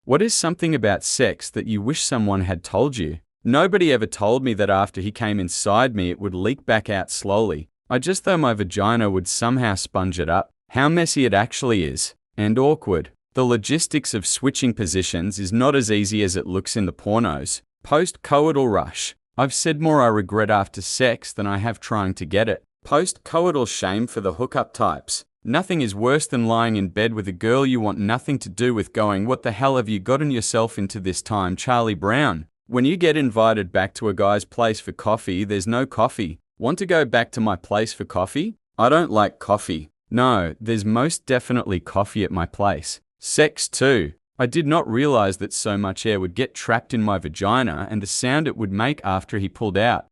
What is something about sex that you wish someone had told you? Nobody ever told me that after he came inside me it would leak back out slowly. I just thought my vagina would somehow sponge it up. How messy it actually is. And awkward. The logistics of switching positions is not as easy as it looks in the pornos. Post-coital rush. I've said more I regret after sex than I have trying to get it. Post-coital shame for the hookup types. Nothing is worse than lying in bed with a girl you want nothing to do with going, "What the hell have you gotten yourself into this time, Charlie Brown?" When you get invited back to a guy's place for coffee, there's no coffee. Want to go back to my place for coffee? I don't like coffee. No, there's most definitely coffee at my place. Sex too. I did not realize that so much air would get trapped in my vagina and the sound it would make after he pulled out.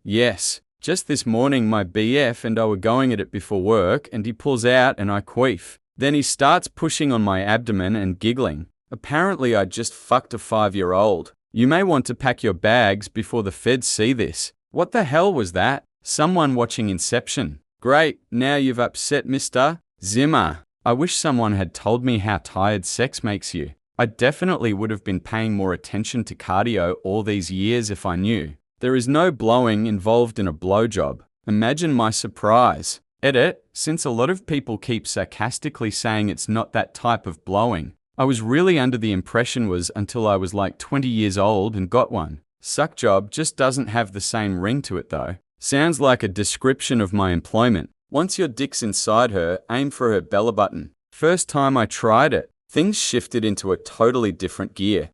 Yes. Just this morning my BF and I were going at it before work and he pulls out and I queef. Then he starts pushing on my abdomen and giggling. Apparently I just fucked a 5-year-old. You may want to pack your bags before the feds see this. What the hell was that? Someone watching Inception. Great, now you've upset Mr. Zimmer. I wish someone had told me how tired sex makes you. I definitely would have been paying more attention to cardio all these years if I knew. There is no blowing involved in a blowjob. Imagine my surprise. Edit, since a lot of people keep sarcastically saying it's not that type of blowing. I was really under the impression was until I was like 20 years old and got one. Suck job just doesn't have the same ring to it though. Sounds like a description of my employment. Once your dick's inside her, aim for her belly button. First time I tried it, things shifted into a totally different gear.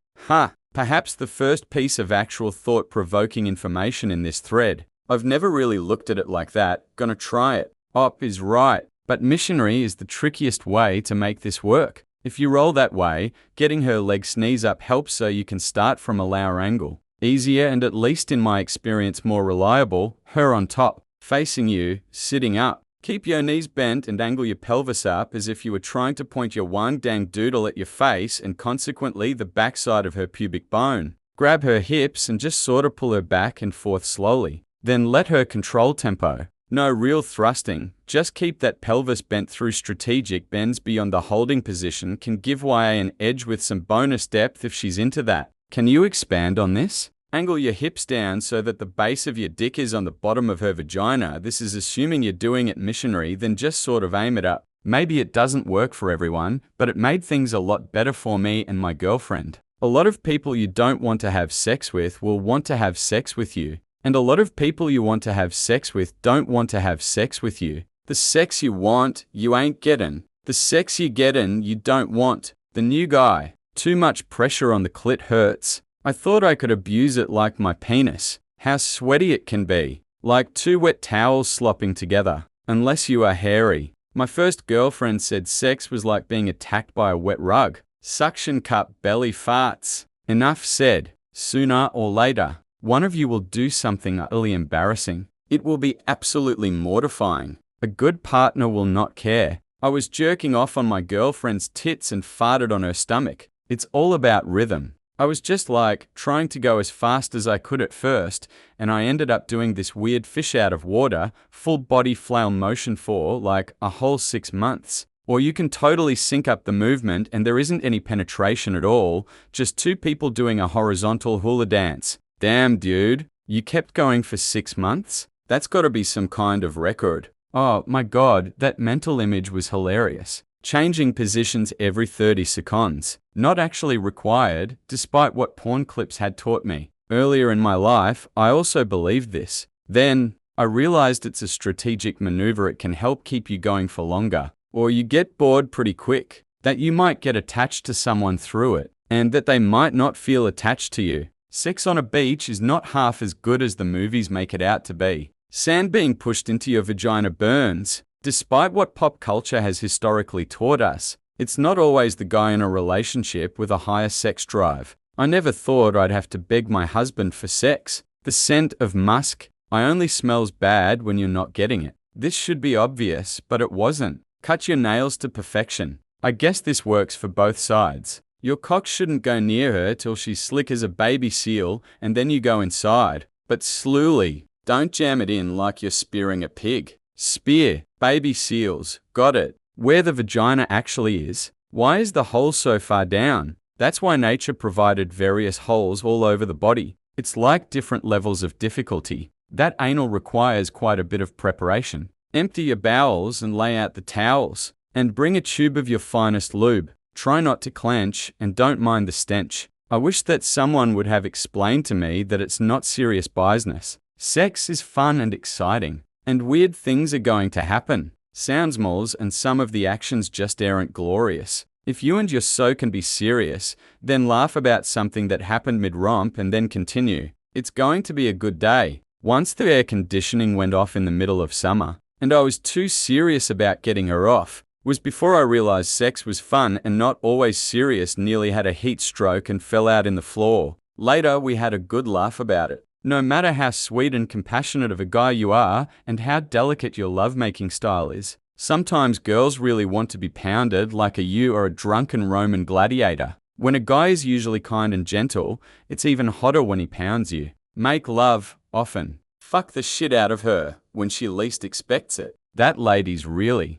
Perhaps the first piece of actual thought-provoking information in this thread. I've never really looked at it like that. Gonna try it. Op is right, but missionary is the trickiest way to make this work. If you roll that way, getting her legs knees up helps so you can start from a lower angle. Easier and at least in my experience more reliable, her on top, facing you, sitting up. Keep your knees bent and angle your pelvis up as if you were trying to point your one dang doodle at your face and consequently the backside of her pubic bone. Grab her hips and just sorta pull her back and forth slowly. Then let her control tempo. No real thrusting, just keep that pelvis bent through strategic bends beyond the holding position can give YA an edge with some bonus depth if she's into that. Can you expand on this? Angle your hips down so that the base of your dick is on the bottom of her vagina. This is assuming you're doing it missionary, then just sort of aim it up. Maybe it doesn't work for everyone, but it made things a lot better for me and my girlfriend. A lot of people you don't want to have sex with will want to have sex with you. And a lot of people you want to have sex with don't want to have sex with you. The sex you want, you ain't getting. The sex you getting, you don't want. The new guy. Too much pressure on the clit hurts. I thought I could abuse it like my penis. How sweaty it can be. Like 2 wet towels slopping together. Unless you are hairy. My first girlfriend said sex was like being attacked by a wet rug. Suction cup belly farts. Enough said. Sooner or later, one of you will do something utterly embarrassing. It will be absolutely mortifying. A good partner will not care. I was jerking off on my girlfriend's tits and farted on her stomach. It's all about rhythm. I was just like, trying to go as fast as I could at first, and I ended up doing this weird fish out of water, full body flail motion for, like, a whole 6 months. Or you can totally sync up the movement and there isn't any penetration at all, just 2 people doing a horizontal hula dance. Damn, dude, you kept going for 6 months? That's gotta be some kind of record. Oh my god, that mental image was hilarious. Changing positions every 30 seconds. Not actually required, despite what porn clips had taught me. Earlier in my life, I also believed this. Then, I realized it's a strategic maneuver. It can help keep you going for longer. Or you get bored pretty quick. That you might get attached to someone through it, and that they might not feel attached to you. Sex on a beach is not half as good as the movies make it out to be. Sand being pushed into your vagina burns. Despite what pop culture has historically taught us, it's not always the guy in a relationship with a higher sex drive. I never thought I'd have to beg my husband for sex. The scent of musk. I only smells bad when you're not getting it. This should be obvious, but it wasn't. Cut your nails to perfection. I guess this works for both sides. Your cock shouldn't go near her till she's slick as a baby seal, and then you go inside. But slowly. Don't jam it in like you're spearing a pig. Spear. Baby seals. Got it. Where the vagina actually is. Why is the hole so far down? That's why nature provided various holes all over the body. It's like different levels of difficulty. That anal requires quite a bit of preparation. Empty your bowels and lay out the towels. And bring a tube of your finest lube. Try not to clench and don't mind the stench. I wish that someone would have explained to me that it's not serious business. Sex is fun and exciting. And weird things are going to happen. Sounds moles and some of the actions just aren't glorious. If you and your so can be serious, then laugh about something that happened mid-romp and then continue. It's going to be a good day. Once the air conditioning went off in the middle of summer, and I was too serious about getting her off, was before I realized sex was fun and not always serious, nearly had a heat stroke and fell out in the floor. Later, we had a good laugh about it. No matter how sweet and compassionate of a guy you are and how delicate your lovemaking style is, sometimes girls really want to be pounded like you are a drunken Roman gladiator. When a guy is usually kind and gentle, it's even hotter when he pounds you. Make love, often. Fuck the shit out of her when she least expects it. That lady's really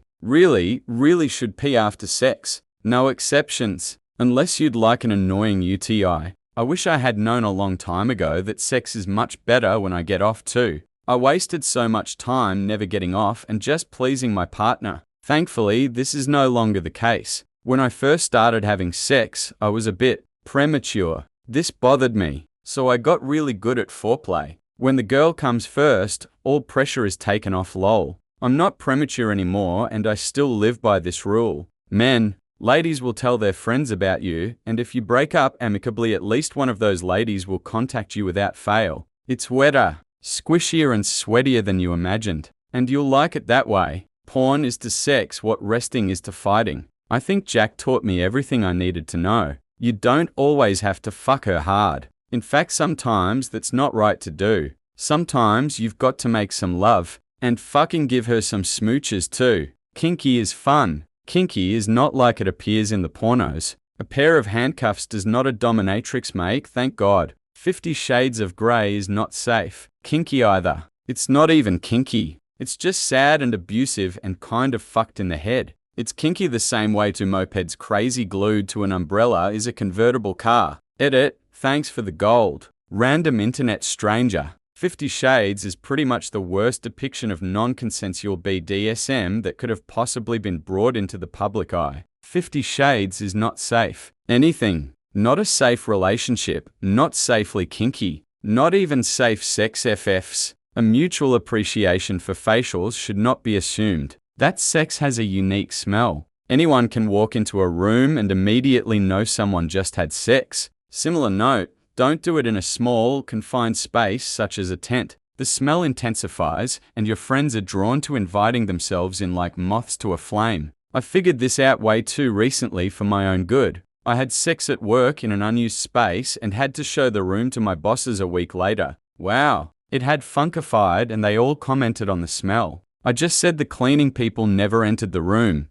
should pee after sex. No exceptions. Unless you'd like an annoying UTI. I wish I had known a long time ago that sex is much better when I get off too. I wasted so much time never getting off and just pleasing my partner. Thankfully, this is no longer the case. When I first started having sex, I was a bit premature. This bothered me, so I got really good at foreplay. When the girl comes first, all pressure is taken off lol. I'm not premature anymore and I still live by this rule. Men, ladies will tell their friends about you, and if you break up amicably, at least one of those ladies will contact you without fail. It's wetter, squishier and sweatier than you imagined, and you'll like it that way. Porn is to sex what resting is to fighting. I think Jack taught me everything I needed to know. You don't always have to fuck her hard. In fact, sometimes that's not right to do. Sometimes you've got to make some love, and fucking give her some smooches too. Kinky is fun. Kinky is not like it appears in the pornos. A pair of handcuffs does not a dominatrix make, thank God. 50 Shades of Grey is not safe. Kinky either. It's not even kinky. It's just sad and abusive and kind of fucked in the head. It's kinky the same way two mopeds crazy glued to an umbrella is a convertible car. Edit, thanks for the gold. Random internet stranger. 50 Shades is pretty much the worst depiction of non-consensual BDSM that could have possibly been brought into the public eye. 50 Shades is not safe. Anything. Not a safe relationship. Not safely kinky. Not even safe sex FFs. A mutual appreciation for facials should not be assumed. That sex has a unique smell. Anyone can walk into a room and immediately know someone just had sex. Similar note, don't do it in a small, confined space such as a tent. The smell intensifies, and your friends are drawn to inviting themselves in like moths to a flame. I figured this out way too recently for my own good. I had sex at work in an unused space and had to show the room to my bosses a week later. Wow, it had funkified and they all commented on the smell. I just said the cleaning people never entered the room.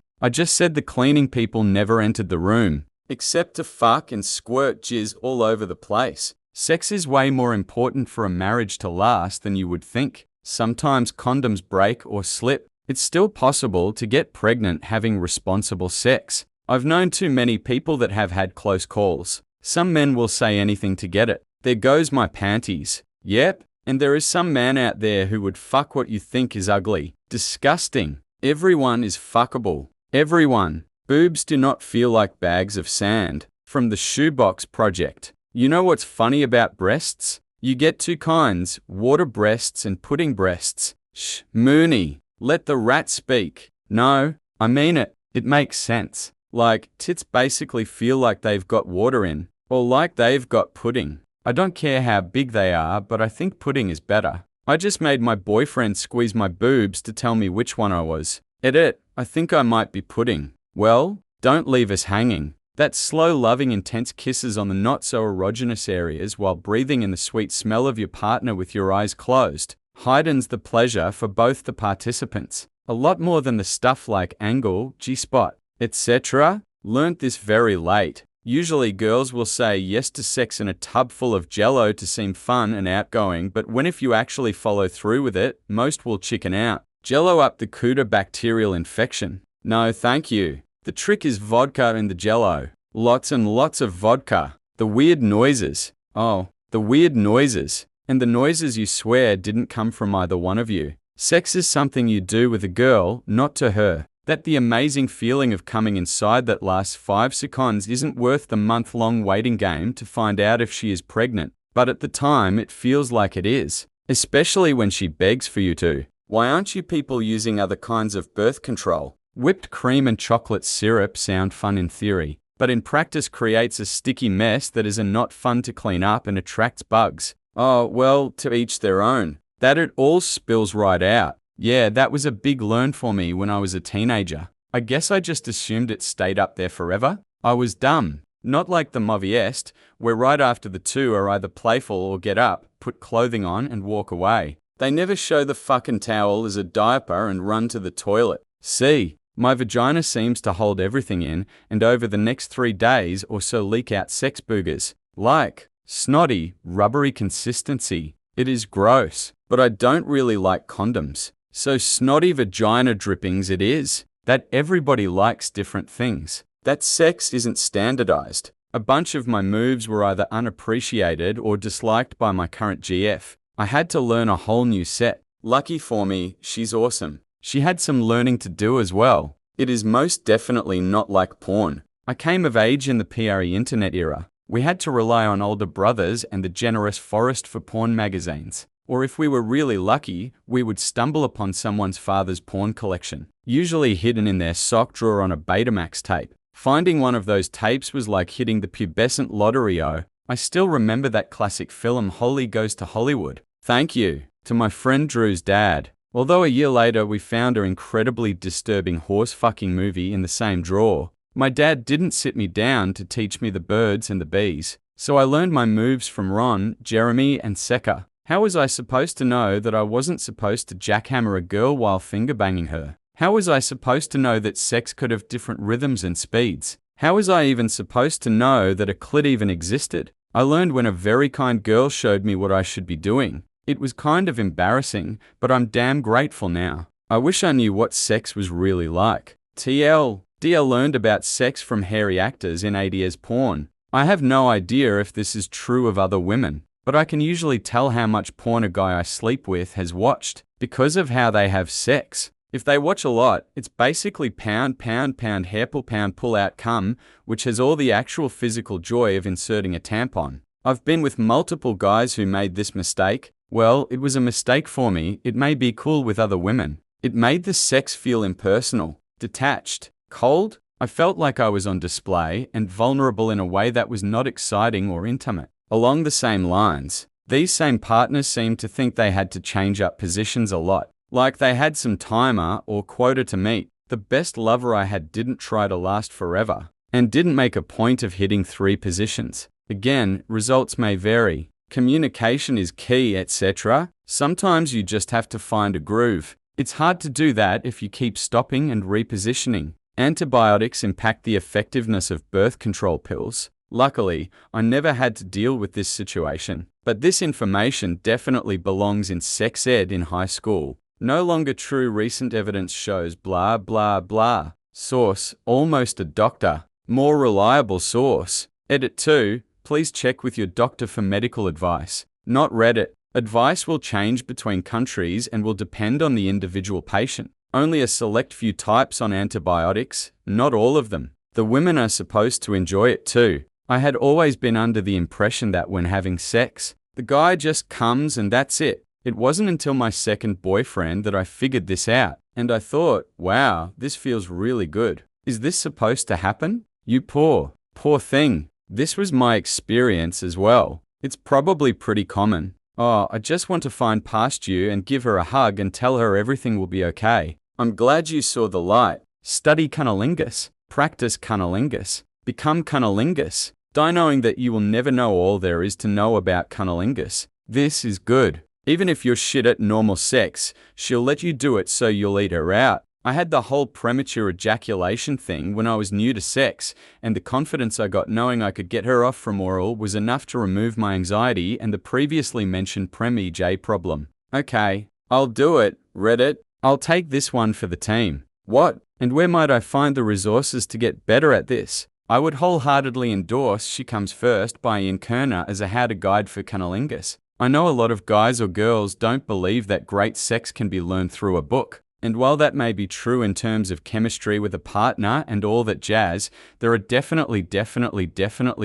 Except to fuck and squirt jizz all over the place. Sex is way more important for a marriage to last than you would think. Sometimes condoms break or slip. It's still possible to get pregnant having responsible sex. I've known too many people that have had close calls. Some men will say anything to get it. There goes my panties. Yep, and there is some man out there who would fuck what you think is ugly. Disgusting. Everyone is fuckable. Everyone. Boobs do not feel like bags of sand. From the Shoebox Project. You know what's funny about breasts? You get two kinds, water breasts and pudding breasts. Shh, Mooney. Let the rat speak. No, I mean it. It makes sense. Like, tits basically feel like they've got water in, or like they've got pudding. I don't care how big they are, but I think pudding is better. I just made my boyfriend squeeze my boobs to tell me which one I was. Edit, I think I might be pudding. Well, don't leave us hanging. That slow, loving, intense kisses on the not-so-erogenous areas while breathing in the sweet smell of your partner with your eyes closed heightens the pleasure for both the participants. A lot more than the stuff like angle, G-spot, etc. Learnt this very late. Usually girls will say yes to sex in a tub full of jello to seem fun and outgoing, but if you actually follow through with it, most will chicken out. Jello up the cooter bacterial infection. No, thank you. The trick is vodka in the jello. Lots and lots of vodka. The weird noises. Oh, the weird noises. And the noises you swear didn't come from either one of you. Sex is something you do with a girl, not to her. That the amazing feeling of coming inside that lasts 5 seconds isn't worth the month-long waiting game to find out if she is pregnant. But at the time, it feels like it is. Especially when she begs for you to. Why aren't you people using other kinds of birth control? Whipped cream and chocolate syrup sound fun in theory, but in practice creates a sticky mess that is not fun to clean up and attracts bugs. Oh, well, to each their own. That it all spills right out. Yeah, that was a big learn for me when I was a teenager. I guess I just assumed it stayed up there forever. I was dumb. Not like the Moviest, where right after the two are either playful or get up, put clothing on, and walk away. They never show the fucking towel as a diaper and run to the toilet. See, my vagina seems to hold everything in, and over the next 3 days or so leak out sex boogers. Like, snotty, rubbery consistency. It is gross, but I don't really like condoms. So snotty vagina drippings it is. That everybody likes different things. That sex isn't standardized. A bunch of my moves were either unappreciated or disliked by my current GF. I had to learn a whole new set. Lucky for me, she's awesome. She had some learning to do as well. It is most definitely not like porn. I came of age in the PRE internet era. We had to rely on older brothers and the generous forest for porn magazines. Or if we were really lucky, we would stumble upon someone's father's porn collection, usually hidden in their sock drawer on a Betamax tape. Finding one of those tapes was like hitting the pubescent lottery-o. I still remember that classic film Holly Goes to Hollywood. Thank you to my friend Drew's dad. Although a year later we found an incredibly disturbing horse-fucking movie in the same drawer, my dad didn't sit me down to teach me the birds and the bees. So I learned my moves from Ron, Jeremy, and Seka. How was I supposed to know that I wasn't supposed to jackhammer a girl while finger-banging her? How was I supposed to know that sex could have different rhythms and speeds? How was I even supposed to know that a clit even existed? I learned when a very kind girl showed me what I should be doing. It was kind of embarrassing, but I'm damn grateful now. I wish I knew what sex was really like. DL learned about sex from hairy actors in ADS porn. I have no idea if this is true of other women, but I can usually tell how much porn a guy I sleep with has watched because of how they have sex. If they watch a lot, it's basically pound, hair pull out cum, which has all the actual physical joy of inserting a tampon. I've been with multiple guys who made this mistake. Well, it was a mistake for me. It may be cool with other women. It made the sex feel impersonal, detached, cold. I felt like I was on display and vulnerable in a way that was not exciting or intimate. Along the same lines, these same partners seemed to think they had to change up positions a lot, like they had some timer or quota to meet. The best lover I had didn't try to last forever, and didn't make a point of hitting 3 positions. Again, results may vary. Communication is key, etc. Sometimes you just have to find a groove. It's hard to do that if you keep stopping and repositioning. Antibiotics impact the effectiveness of birth control pills. Luckily, I never had to deal with this situation, but this information definitely belongs in sex ed in high school. No longer true. Recent evidence shows blah blah blah. Source, almost a doctor. More reliable source. Edit 2. Please check with your doctor for medical advice. Not Reddit. Advice will change between countries and will depend on the individual patient. Only a select few types on antibiotics, not all of them. The women are supposed to enjoy it too. I had always been under the impression that when having sex, the guy just comes and that's it. It wasn't until my second boyfriend that I figured this out, and I thought, wow, this feels really good. Is this supposed to happen? You poor thing. This was my experience as well. It's probably pretty common. Oh, I just want to find past you and give her a hug and tell her everything will be okay. I'm glad you saw the light. Study cunnilingus. Practice cunnilingus. Become cunnilingus. Die knowing that you will never know all there is to know about cunnilingus. This is good. Even if you're shit at normal sex, she'll let you do it so you'll eat her out. I had the whole premature ejaculation thing when I was new to sex, and the confidence I got knowing I could get her off from oral was enough to remove my anxiety and the previously mentioned prem-EJ problem. Okay, I'll do it, Reddit. I'll take this one for the team. What? And where might I find the resources to get better at this? I would wholeheartedly endorse She Comes First by Ian Kerner as a how-to guide for cunnilingus. I know a lot of guys or girls don't believe that great sex can be learned through a book. And while that may be true in terms of chemistry with a partner and all that jazz, there are definitely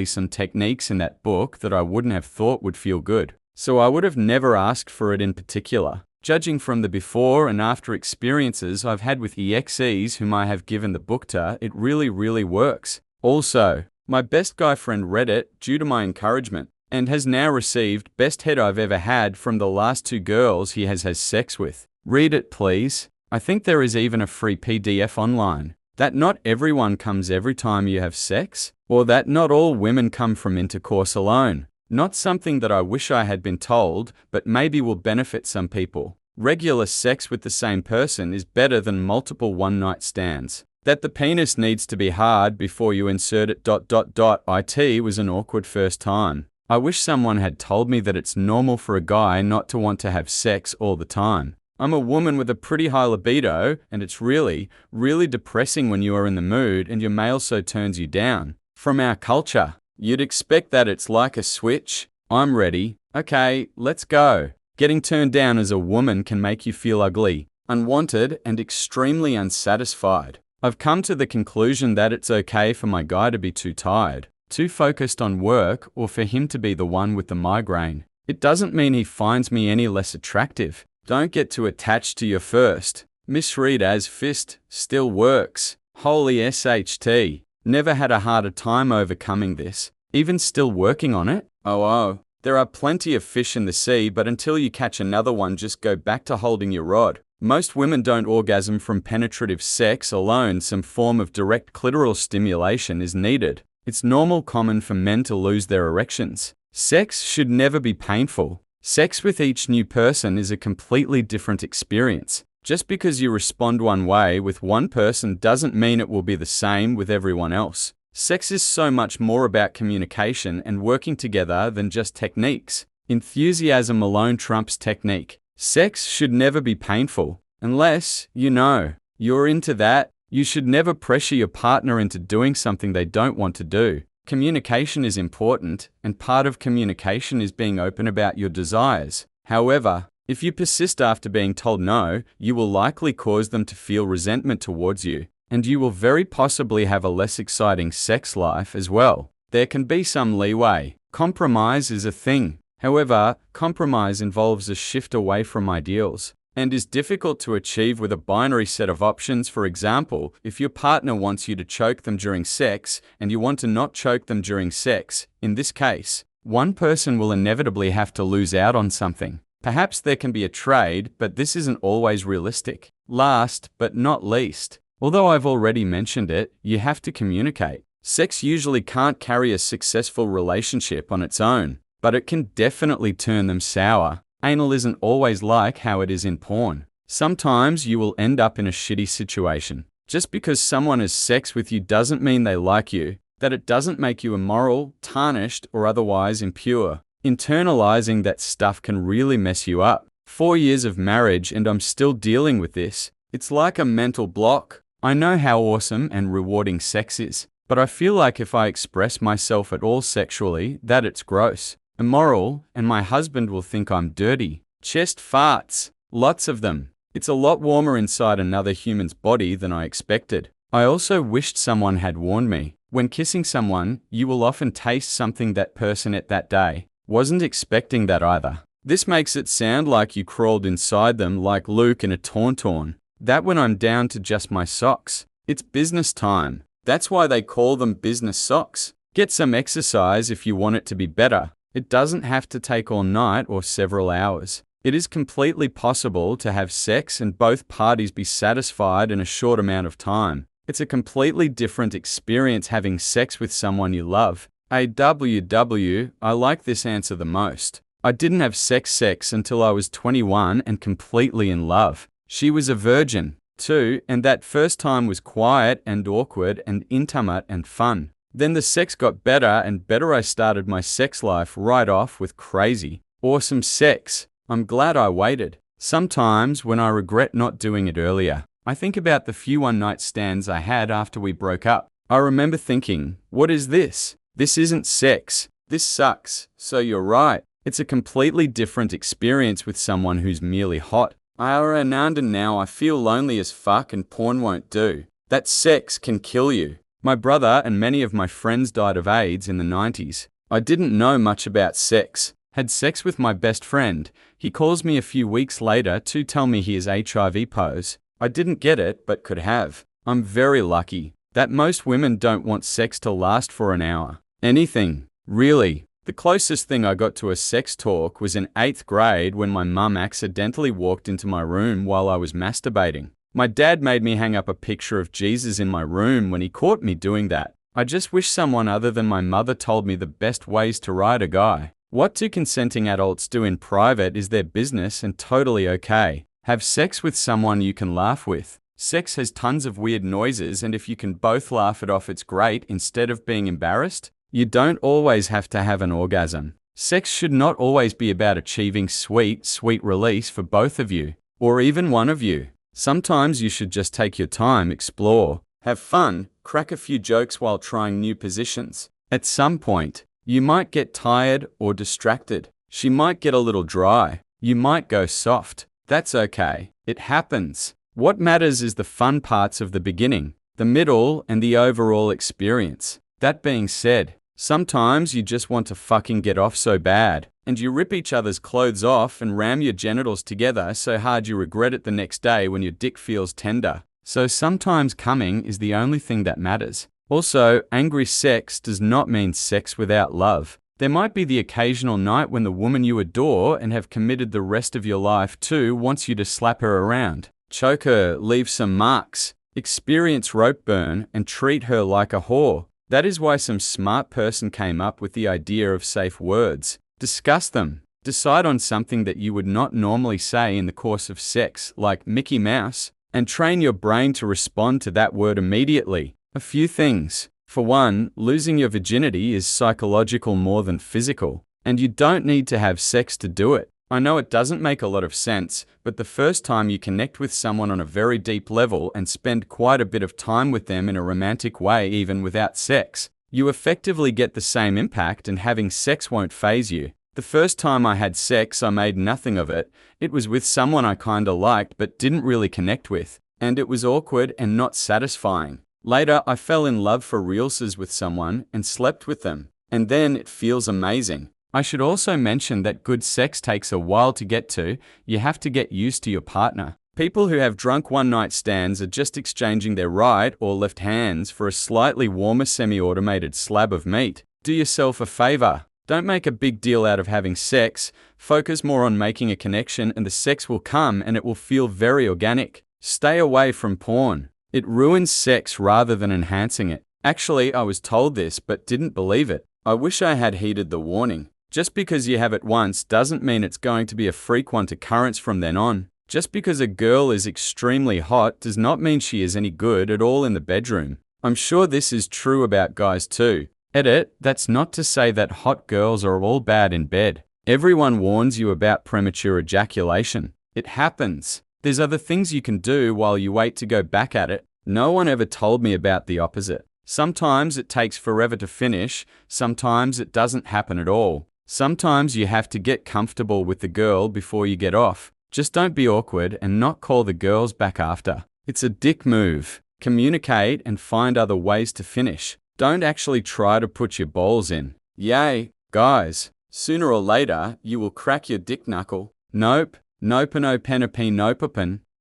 some techniques in that book that I wouldn't have thought would feel good. So I would have never asked for it in particular. Judging from the before and after experiences I've had with EXEs whom I have given the book to, it really works. Also, my best guy friend read it due to my encouragement, and has now received best head I've ever had from the last 2 girls he has had sex with. Read it, please. I think there is even a free PDF online. That not everyone comes every time you have sex, or that not all women come from intercourse alone. Not something that I wish I had been told, but maybe will benefit some people. Regular sex with the same person is better than multiple one-night stands. That the penis needs to be hard before you insert it ... It was an awkward first time. I wish someone had told me that it's normal for a guy not to want to have sex all the time. I'm a woman with a pretty high libido, and it's really depressing when you are in the mood and your male so turns you down. From our culture, you'd expect that it's like a switch. I'm ready. Okay, let's go. Getting turned down as a woman can make you feel ugly, unwanted, and extremely unsatisfied. I've come to the conclusion that it's okay for my guy to be too tired, too focused on work, or for him to be the one with the migraine. It doesn't mean he finds me any less attractive. Don't get too attached to your first. Misread as fist, still works. Holy SHT. Never had a harder time overcoming this. Even still working on it? Oh. There are plenty of fish in the sea, but until you catch another one, just go back to holding your rod. Most women don't orgasm from penetrative sex alone. Some form of direct clitoral stimulation is needed. It's common for men to lose their erections. Sex should never be painful. Sex with each new person is a completely different experience. Just because you respond one way with one person doesn't mean it will be the same with everyone else. Sex is so much more about communication and working together than just techniques. Enthusiasm alone trumps technique. Sex should never be painful. Unless, you're into that. You should never pressure your partner into doing something they don't want to do. Communication is important, and part of communication is being open about your desires. However, if you persist after being told no, you will likely cause them to feel resentment towards you, and you will very possibly have a less exciting sex life as well. There can be some leeway. Compromise is a thing. However, compromise involves a shift away from ideals, and is difficult to achieve with a binary set of options. For example, if your partner wants you to choke them during sex, and you want to not choke them during sex, in this case, one person will inevitably have to lose out on something. Perhaps there can be a trade, but this isn't always realistic. Last, but not least, although I've already mentioned it, you have to communicate. Sex usually can't carry a successful relationship on its own, but it can definitely turn them sour. Anal isn't always like how it is in porn. Sometimes you will end up in a shitty situation. Just because someone has sex with you doesn't mean they like you, that it doesn't make you immoral, tarnished, or otherwise impure. Internalizing that stuff can really mess you up. 4 years of marriage and I'm still dealing with this. It's like a mental block. I know how awesome and rewarding sex is, but I feel like if I express myself at all sexually, that it's gross, immoral, and my husband will think I'm dirty. Chest farts. Lots of them. It's a lot warmer inside another human's body than I expected. I also wished someone had warned me. When kissing someone, you will often taste something that person ate that day. Wasn't expecting that either. This makes it sound like you crawled inside them like Luke in a tauntaun. That when I'm down to just my socks. It's business time. That's why they call them business socks. Get some exercise if you want it to be better. It doesn't have to take all night or several hours. It is completely possible to have sex and both parties be satisfied in a short amount of time. It's a completely different experience having sex with someone you love. AWW, I like this answer the most. I didn't have sex until I was 21 and completely in love. She was a virgin, too, and that first time was quiet and awkward and intimate and fun. Then the sex got better and better. I started my sex life right off with crazy, awesome sex. I'm glad I waited. Sometimes when I regret not doing it earlier, I think about the few one-night stands I had after we broke up. I remember thinking, what is this? This isn't sex. This sucks. So you're right. It's a completely different experience with someone who's merely hot. Now I feel lonely as fuck and porn won't do. That sex can kill you. My brother and many of my friends died of AIDS in the 90s. I didn't know much about sex. Had sex with my best friend. He calls me a few weeks later to tell me he is HIV pos. I didn't get it, but could have. I'm very lucky that most women don't want sex to last for an hour. Anything. Really. The closest thing I got to a sex talk was in 8th grade when my mum accidentally walked into my room while I was masturbating. My dad made me hang up a picture of Jesus in my room when he caught me doing that. I just wish someone other than my mother told me the best ways to ride a guy. What two consenting adults do in private is their business and totally okay. Have sex with someone you can laugh with. Sex has tons of weird noises, and if you can both laugh it off, it's great instead of being embarrassed. You don't always have to have an orgasm. Sex should not always be about achieving sweet release for both of you, or even one of you. Sometimes you should just take your time, explore, have fun, crack a few jokes while trying new positions. At some point, you might get tired or distracted. She might get a little dry. You might go soft. That's okay. It happens. What matters is the fun parts of the beginning, the middle, and the overall experience. That being said, sometimes you just want to fucking get off so bad, and you rip each other's clothes off and ram your genitals together so hard you regret it the next day when your dick feels tender. So sometimes coming is the only thing that matters. Also, angry sex does not mean sex without love. There might be the occasional night when the woman you adore and have committed the rest of your life to wants you to slap her around, choke her, leave some marks, experience rope burn, and treat her like a whore. That is why some smart person came up with the idea of safe words. Discuss them. Decide on something that you would not normally say in the course of sex, like Mickey Mouse, and train your brain to respond to that word immediately. A few things. For one, losing your virginity is psychological more than physical, and you don't need to have sex to do it. I know it doesn't make a lot of sense, but the first time you connect with someone on a very deep level and spend quite a bit of time with them in a romantic way even without sex, you effectively get the same impact, and having sex won't faze you. The first time I had sex, I made nothing of it. It was with someone I kinda liked but didn't really connect with, and it was awkward and not satisfying. Later, I fell in love for realsies with someone and slept with them, and then it feels amazing. I should also mention that good sex takes a while to get to. You have to get used to your partner. People who have drunk one-night stands are just exchanging their right or left hands for a slightly warmer semi-automated slab of meat. Do yourself a favor. Don't make a big deal out of having sex. Focus more on making a connection, and the sex will come and it will feel very organic. Stay away from porn. It ruins sex rather than enhancing it. Actually, I was told this but didn't believe it. I wish I had heeded the warning. Just because you have it once doesn't mean it's going to be a frequent occurrence from then on. Just because a girl is extremely hot does not mean she is any good at all in the bedroom. I'm sure this is true about guys too. Edit, that's not to say that hot girls are all bad in bed. Everyone warns you about premature ejaculation. It happens. There's other things you can do while you wait to go back at it. No one ever told me about the opposite. Sometimes it takes forever to finish. Sometimes it doesn't happen at all. Sometimes you have to get comfortable with the girl before you get off. Just don't be awkward and not call the girls back after. It's a dick move. Communicate and find other ways to finish. Don't actually try to put your balls in. Yay, guys. Sooner or later, you will crack your dick knuckle. Nope. Nope.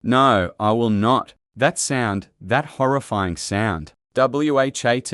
No, I will not. That sound, that horrifying sound. WHAT?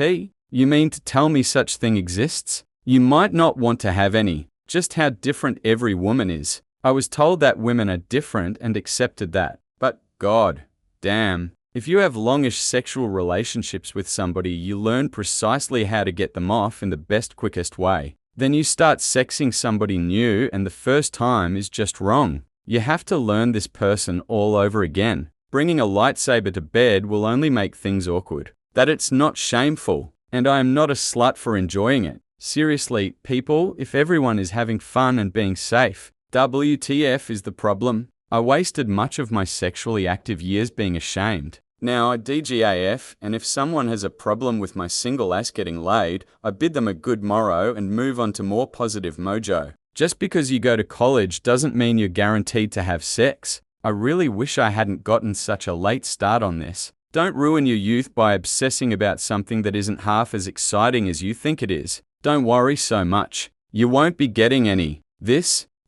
You mean to tell me such thing exists? You might not want to have any. Just how different every woman is. I was told that women are different and accepted that. But God damn. If you have longish sexual relationships with somebody, you learn precisely how to get them off in the best, quickest way. Then you start sexing somebody new and the first time is just wrong. You have to learn this person all over again. Bringing a lightsaber to bed will only make things awkward. That it's not shameful, and I am not a slut for enjoying it. Seriously, people, if everyone is having fun and being safe, WTF is the problem? I wasted much of my sexually active years being ashamed. Now I DGAF, and if someone has a problem with my single ass getting laid, I bid them a good morrow and move on to more positive mojo. Just because you go to college doesn't mean you're guaranteed to have sex. I really wish I hadn't gotten such a late start on this. Don't ruin your youth by obsessing about something that isn't half as exciting as you think it is. Don't worry so much. You won't be getting any.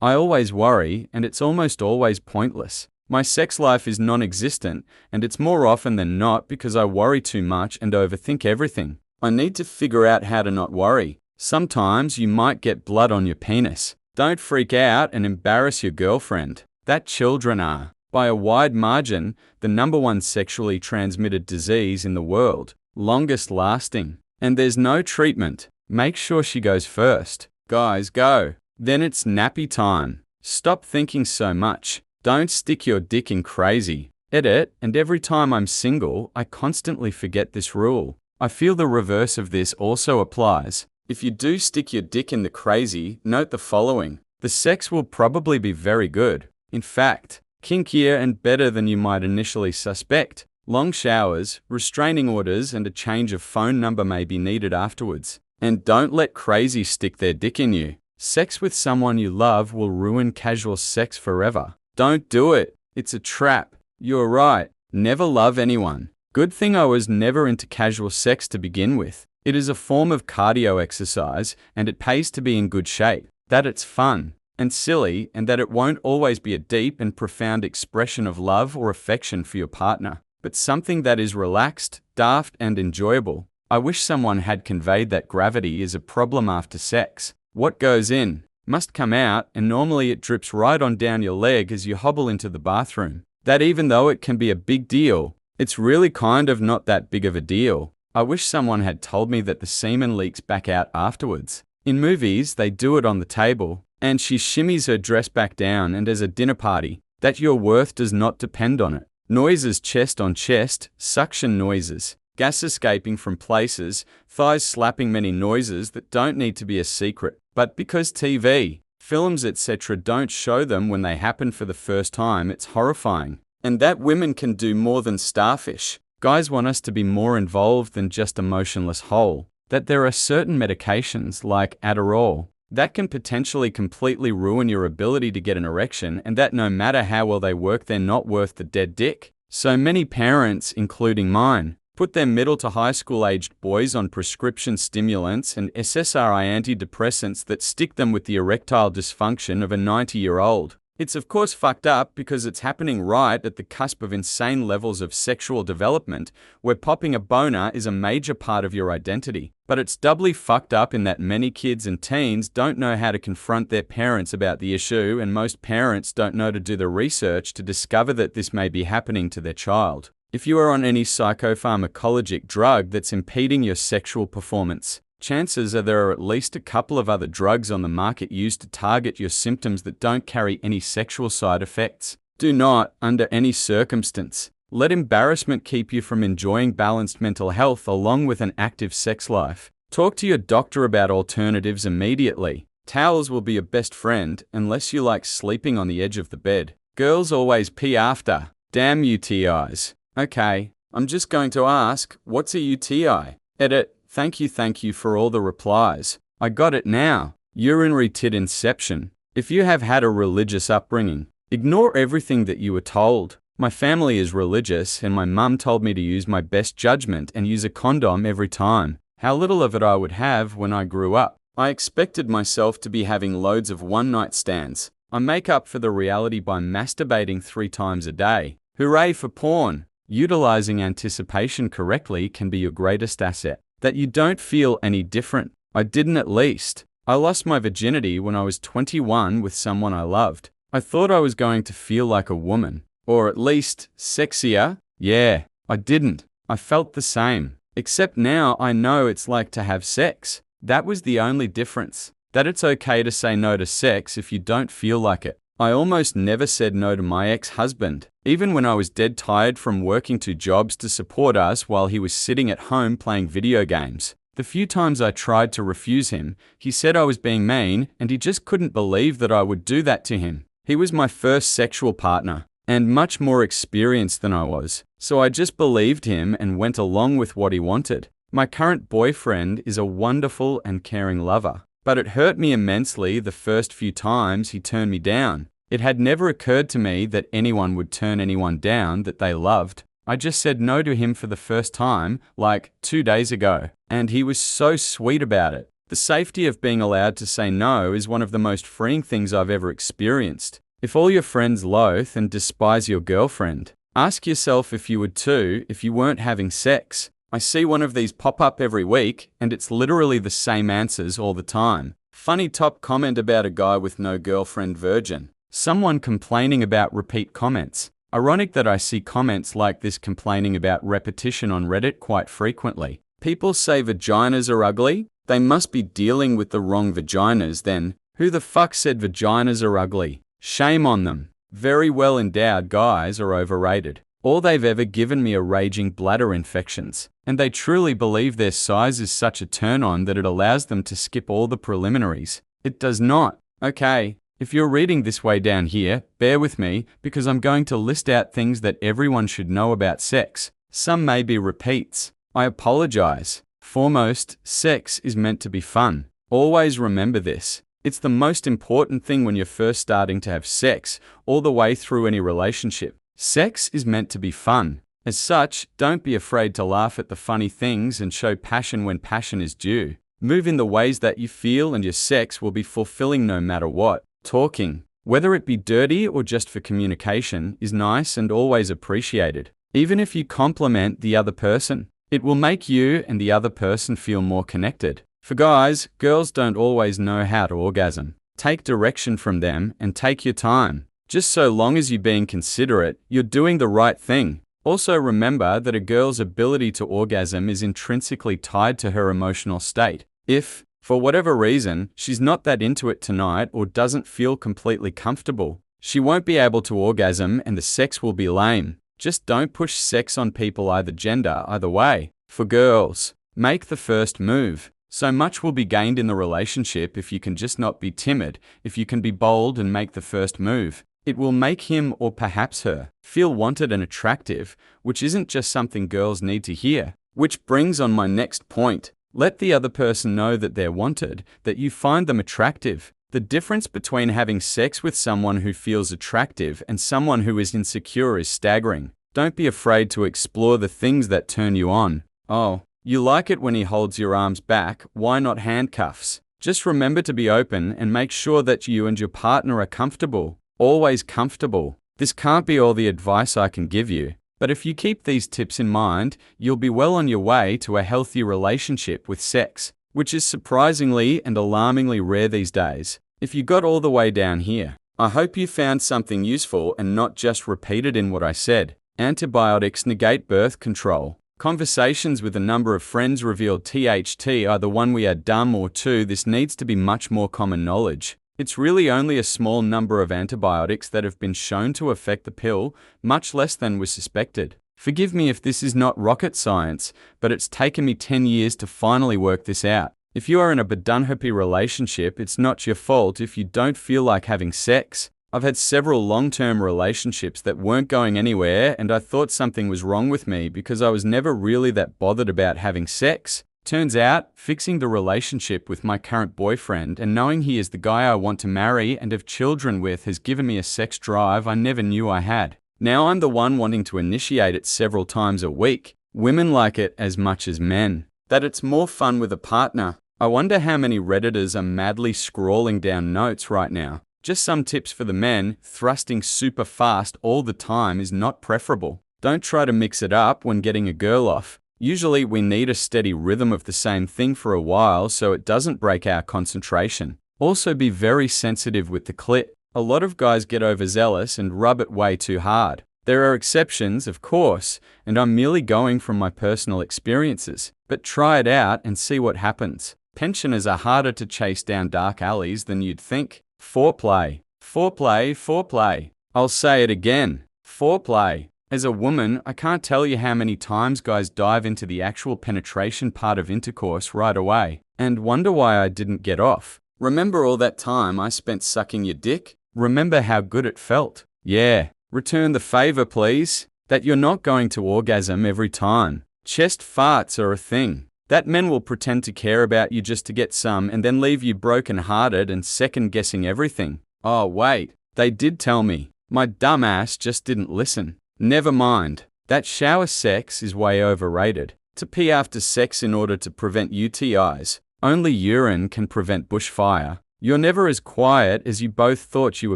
I always worry, and it's almost always pointless. My sex life is non-existent, and it's more often than not because I worry too much and overthink everything. I need to figure out how to not worry. Sometimes you might get blood on your penis. Don't freak out and embarrass your girlfriend. That children are, by a wide margin, the #1 sexually transmitted disease in the world, longest lasting. And there's no treatment. Make sure she goes first. Guys, go. Then it's nappy time. Stop thinking so much. Don't stick your dick in crazy. Edit, and every time I'm single, I constantly forget this rule. I feel the reverse of this also applies. If you do stick your dick in the crazy, note the following. The sex will probably be very good. In fact, kinkier and better than you might initially suspect. Long showers, restraining orders, and a change of phone number may be needed afterwards. And don't let crazy stick their dick in you. Sex with someone you love will ruin casual sex forever. Don't do it. It's a trap. You're right. Never love anyone. Good thing I was never into casual sex to begin with. It is a form of cardio exercise, and it pays to be in good shape. That it's fun and silly, and that it won't always be a deep and profound expression of love or affection for your partner, but something that is relaxed, daft, and enjoyable. I wish someone had conveyed that gravity is a problem after sex. What goes in must come out, and normally it drips right on down your leg as you hobble into the bathroom. That even though it can be a big deal, it's really kind of not that big of a deal. I wish someone had told me that the semen leaks back out afterwards. In movies, they do it on the table, and she shimmies her dress back down, and as a dinner party, that your worth does not depend on it. Noises chest on chest, suction noises, gas escaping from places, thighs slapping, many noises that don't need to be a secret. But because TV, films, etc. don't show them when they happen for the first time, it's horrifying. And that women can do more than starfish. Guys want us to be more involved than just a motionless hole. That there are certain medications, like Adderall, that can potentially completely ruin your ability to get an erection, and that no matter how well they work, they're not worth the dead dick. So many parents, including mine, put their middle to high school aged boys on prescription stimulants and SSRI antidepressants that stick them with the erectile dysfunction of a 90-year-old. It's of course fucked up because it's happening right at the cusp of insane levels of sexual development, where popping a boner is a major part of your identity. But it's doubly fucked up in that many kids and teens don't know how to confront their parents about the issue, and most parents don't know to do the research to discover that this may be happening to their child. If you are on any psychopharmacologic drug that's impeding your sexual performance, chances are there are at least a couple of other drugs on the market used to target your symptoms that don't carry any sexual side effects. Do not, under any circumstance, let embarrassment keep you from enjoying balanced mental health along with an active sex life. Talk to your doctor about alternatives immediately. Towels will be your best friend unless you like sleeping on the edge of the bed. Girls always pee after. Damn UTIs. Okay, I'm just going to ask, what's a UTI? Edit. Thank you for all the replies. I got it now. Urinary tit inception. If you have had a religious upbringing, ignore everything that you were told. My family is religious, and my mum told me to use my best judgment and use a condom every time. How little of it I would have when I grew up. I expected myself to be having loads of one-night stands. I make up for the reality by masturbating 3 times a day. Hooray for porn! Utilizing anticipation correctly can be your greatest asset. That you don't feel any different. I didn't, at least. I lost my virginity when I was 21 with someone I loved. I thought I was going to feel like a woman. Or at least, sexier. Yeah, I didn't. I felt the same. Except now I know it's like to have sex. That was the only difference. That it's okay to say no to sex if you don't feel like it. I almost never said no to my ex-husband, even when I was dead tired from working 2 jobs to support us while he was sitting at home playing video games. The few times I tried to refuse him, he said I was being mean, and he just couldn't believe that I would do that to him. He was my first sexual partner, and much more experienced than I was, So I just believed him and went along with what he wanted. My current boyfriend is a wonderful and caring lover, but it hurt me immensely the first few times he turned me down. It had never occurred to me that anyone would turn anyone down that they loved. I just said no to him for the first time, like 2 days ago, and he was so sweet about it. The safety of being allowed to say no is one of the most freeing things I've ever experienced. If all your friends loathe and despise your girlfriend, ask yourself if you would too if you weren't having sex. I see one of these pop up every week, and it's literally the same answers all the time. Funny top comment about a guy with no girlfriend virgin. Someone complaining about repeat comments. Ironic that I see comments like this complaining about repetition on Reddit quite frequently. People say vaginas are ugly. They must be dealing with the wrong vaginas then. Who the fuck said vaginas are ugly? Shame on them. Very well endowed guys are overrated. All they've ever given me are raging bladder infections, and they truly believe their size is such a turn-on that it allows them to skip all the preliminaries. It does not. Okay, if you're reading this way down here, bear with me, because I'm going to list out things that everyone should know about sex. Some may be repeats. I apologize. Foremost, sex is meant to be fun. Always remember this. It's the most important thing when you're first starting to have sex, all the way through any relationship. Sex is meant to be fun. As such, don't be afraid to laugh at the funny things and show passion when passion is due. Move in the ways that you feel and your sex will be fulfilling no matter what. Talking, whether it be dirty or just for communication, is nice and always appreciated. Even if you compliment the other person, it will make you and the other person feel more connected. For guys, girls don't always know how to orgasm. Take direction from them and take your time. Just so long as you're being considerate, you're doing the right thing. Also remember that a girl's ability to orgasm is intrinsically tied to her emotional state. If, for whatever reason, she's not that into it tonight or doesn't feel completely comfortable, she won't be able to orgasm and the sex will be lame. Just don't push sex on people either gender, either way. For girls, make the first move. So much will be gained in the relationship if you can just not be timid, if you can be bold and make the first move. It will make him, or perhaps her, feel wanted and attractive, which isn't just something girls need to hear. Which brings on my next point. Let the other person know that they're wanted, that you find them attractive. The difference between having sex with someone who feels attractive and someone who is insecure is staggering. Don't be afraid to explore the things that turn you on. Oh, you like it when he holds your arms back, why not handcuffs? Just remember to be open and make sure that you and your partner are comfortable. Always comfortable. This can't be all the advice I can give you, but if you keep these tips in mind, you'll be well on your way to a healthy relationship with sex, which is surprisingly and alarmingly rare these days. If you got all the way down here, I hope you found something useful and not just repeated in what I said. Antibiotics negate birth control. Conversations with a number of friends revealed THT, either one, we are dumb, or two, this needs to be much more common knowledge. It's really only a small number of antibiotics that have been shown to affect the pill, much less than was suspected. Forgive me if this is not rocket science, but it's taken me 10 years to finally work this out. If you are in a unhappy relationship, it's not your fault if you don't feel like having sex. I've had several long-term relationships that weren't going anywhere, and I thought something was wrong with me because I was never really that bothered about having sex. Turns out, fixing the relationship with my current boyfriend and knowing he is the guy I want to marry and have children with has given me a sex drive I never knew I had. Now I'm the one wanting to initiate it several times a week. Women like it as much as men. That it's more fun with a partner. I wonder how many Redditors are madly scrolling down notes right now. Just some tips for the men. Thrusting super fast all the time is not preferable. Don't try to mix it up when getting a girl off. Usually we need a steady rhythm of the same thing for a while so it doesn't break our concentration. Also be very sensitive with the clit. A lot of guys get overzealous and rub it way too hard. There are exceptions, of course, and I'm merely going from my personal experiences, but try it out and see what happens. Pensioners are harder to chase down dark alleys than you'd think. Foreplay. Foreplay, foreplay. I'll say it again. Foreplay. As a woman, I can't tell you how many times guys dive into the actual penetration part of intercourse right away and wonder why I didn't get off. Remember all that time I spent sucking your dick? Remember how good it felt? Yeah. Return the favor, please. That you're not going to orgasm every time. Chest farts are a thing. That men will pretend to care about you just to get some and then leave you broken-hearted and second-guessing everything. Oh wait, they did tell me. My dumb ass just didn't listen. Never mind. That shower sex is way overrated. To pee after sex in order to prevent UTIs. Only urine can prevent bushfire. You're never as quiet as you both thought you were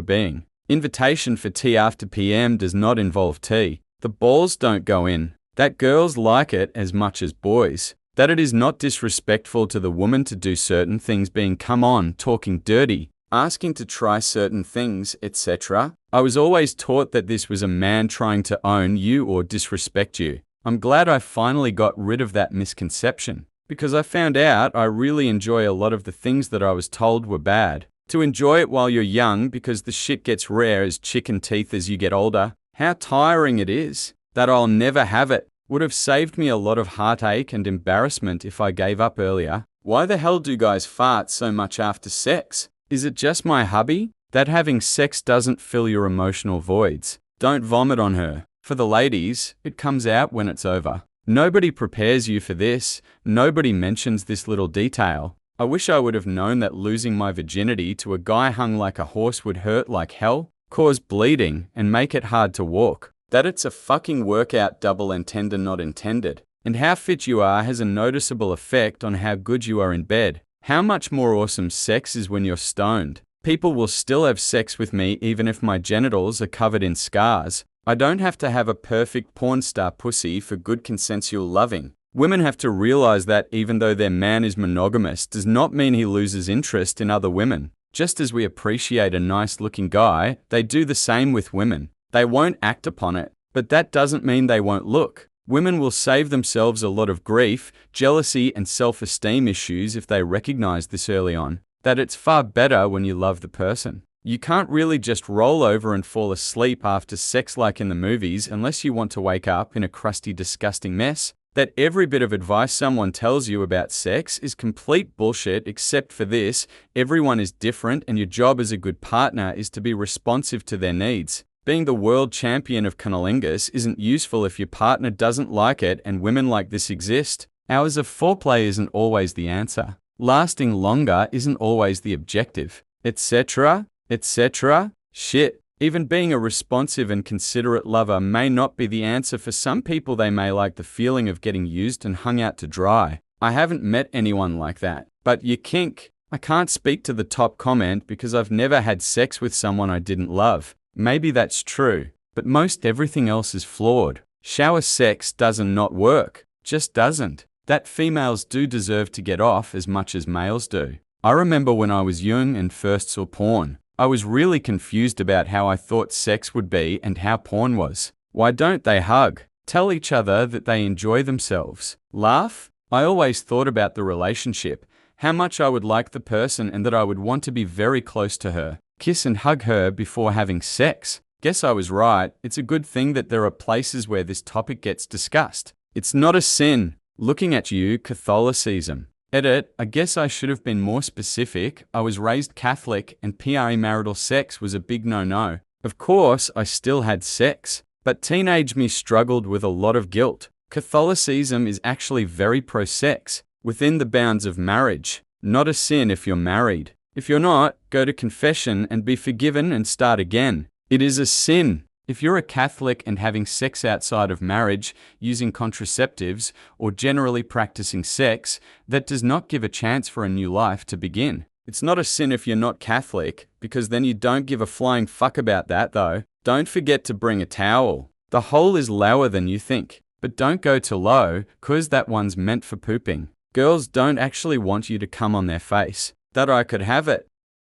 being. Invitation for tea after PM does not involve tea. The balls don't go in. That girls like it as much as boys. That it is not disrespectful to the woman to do certain things, being come on, talking dirty, asking to try certain things, etc. I was always taught that this was a man trying to own you or disrespect you. I'm glad I finally got rid of that misconception, because I found out I really enjoy a lot of the things that I was told were bad. To enjoy it while you're young, because the shit gets rare as chicken teeth as you get older. How tiring it is. That I'll never have it. Would have saved me a lot of heartache and embarrassment if I gave up earlier. Why the hell do guys fart so much after sex? Is it just my hubby? That having sex doesn't fill your emotional voids. Don't vomit on her. For the ladies, it comes out when it's over. Nobody prepares you for this. Nobody mentions this little detail. I wish I would have known that losing my virginity to a guy hung like a horse would hurt like hell, cause bleeding, and make it hard to walk. That it's a fucking workout, double entendre not intended. And how fit you are has a noticeable effect on how good you are in bed. How much more awesome sex is when you're stoned. People will still have sex with me even if my genitals are covered in scars. I don't have to have a perfect porn star pussy for good consensual loving. Women have to realize that even though their man is monogamous does not mean he loses interest in other women. Just as we appreciate a nice-looking guy, they do the same with women. They won't act upon it, but that doesn't mean they won't look. Women will save themselves a lot of grief, jealousy, and self-esteem issues if they recognize this early on, that it's far better when you love the person. You can't really just roll over and fall asleep after sex like in the movies unless you want to wake up in a crusty, disgusting mess. That every bit of advice someone tells you about sex is complete bullshit except for this: everyone is different and your job as a good partner is to be responsive to their needs. Being the world champion of cunnilingus isn't useful if your partner doesn't like it, and women like this exist. Hours of foreplay isn't always the answer. Lasting longer isn't always the objective. Etc. Etc. Shit. Even being a responsive and considerate lover may not be the answer for some people. They may like the feeling of getting used and hung out to dry. I haven't met anyone like that. But your kink. I can't speak to the top comment because I've never had sex with someone I didn't love. Maybe that's true, but most everything else is flawed. Shower sex doesn't not work. Just doesn't. That females do deserve to get off as much as males do. I remember when I was young and first saw porn. I was really confused about how I thought sex would be and how porn was. Why don't they hug? Tell each other that they enjoy themselves? Laugh? I always thought about the relationship, how much I would like the person and that I would want to be very close to her. Kiss and hug her before having sex. Guess I was right. It's a good thing that there are places where this topic gets discussed. It's not a sin. Looking at you, Catholicism. Edit, I guess I should have been more specific. I was raised Catholic and premarital sex was a big no-no. Of course, I still had sex, but teenage me struggled with a lot of guilt. Catholicism is actually very pro-sex, within the bounds of marriage. Not a sin if you're married. If you're not, go to confession and be forgiven and start again. It is a sin. If you're a Catholic and having sex outside of marriage, using contraceptives, or generally practicing sex, that does not give a chance for a new life to begin. It's not a sin if you're not Catholic, because then you don't give a flying fuck about that though. Don't forget to bring a towel. The hole is lower than you think, but don't go too low, cause that one's meant for pooping. Girls don't actually want you to come on their face. That I could have it.